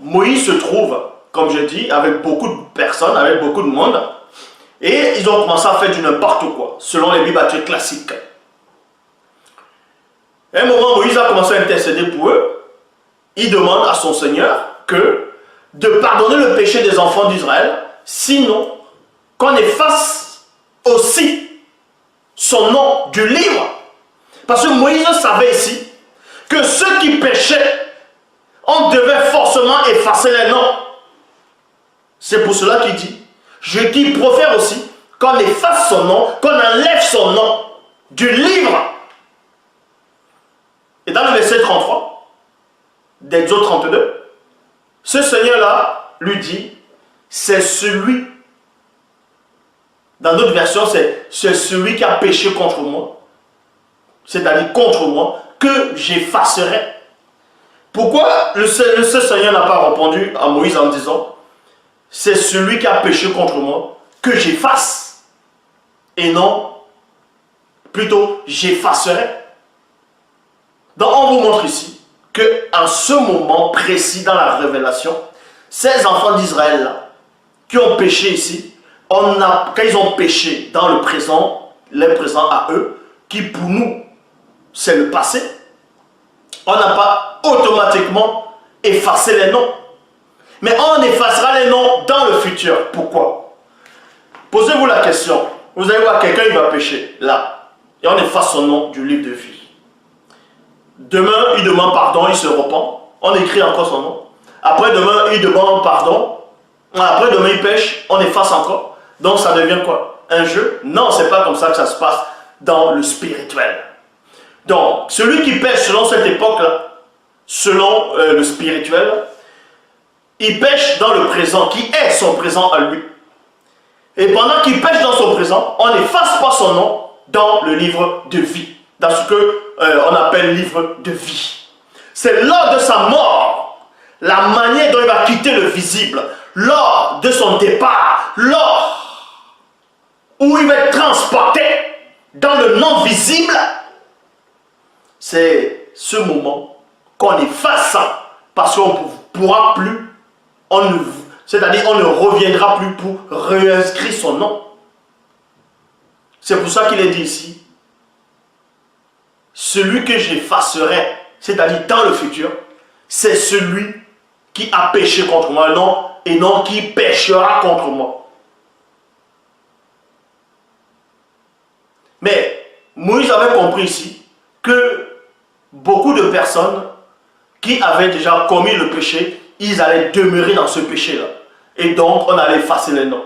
Moïse se trouve, comme je dis, avec beaucoup de personnes, avec beaucoup de monde. Et ils ont commencé à faire du n'importe quoi, selon les bibles classiques. À un moment, Moïse a commencé à intercéder pour eux. Il demande à son Seigneur de pardonner le péché des enfants d'Israël, sinon qu'on efface aussi son nom du livre. Parce que Moïse savait ici que ceux qui péchaient, on devait forcément effacer les noms. C'est pour cela qu'il dit, qu'il profère aussi qu'on efface son nom, qu'on enlève son nom du livre. Et dans le verset 33, d'Exode 32, ce Seigneur-là lui dit, c'est celui, dans d'autres versions, c'est celui qui a péché contre moi, c'est-à-dire contre moi, que j'effacerai. Pourquoi ce Seigneur n'a pas répondu à Moïse en disant, c'est celui qui a péché contre moi, que j'efface, et non, plutôt, j'effacerai. Donc, on vous montre ici qu'en ce moment précis dans la révélation, ces enfants d'Israël qui ont péché ici, quand ils ont péché dans le présent à eux, qui pour nous, c'est le passé, on n'a pas automatiquement effacé les noms. Mais on effacera les noms dans le futur. Pourquoi? Posez-vous la question. Vous allez voir quelqu'un, il va pécher, là. Et on efface son nom du livre de vie. Demain, il demande pardon, il se repent. On écrit encore son nom. Après demain, il demande pardon. Après demain, il pêche, on efface encore. Donc ça devient quoi? Un jeu? Non, c'est pas comme ça que ça se passe dans le spirituel. Donc, celui qui pêche selon cette époque-là, selon le spirituel, il pêche dans le présent, qui est son présent à lui. Et pendant qu'il pêche dans son présent, on n'efface pas son nom dans le livre de vie. Dans ce qu'on appelle livre de vie. C'est lors de sa mort, la manière dont il va quitter le visible, lors de son départ, lors où il va être transporté dans le non visible, c'est ce moment qu'on efface ça, parce qu'on ne pourra plus, c'est-à-dire on ne reviendra plus pour réinscrire son nom. C'est pour ça qu'il est dit ici, celui que j'effacerai, c'est-à-dire dans le futur, c'est celui qui a péché contre moi, non, et non qui péchera contre moi. Mais Moïse avait compris ici que beaucoup de personnes qui avaient déjà commis le péché, ils allaient demeurer dans ce péché-là. Et donc, on allait effacer les noms.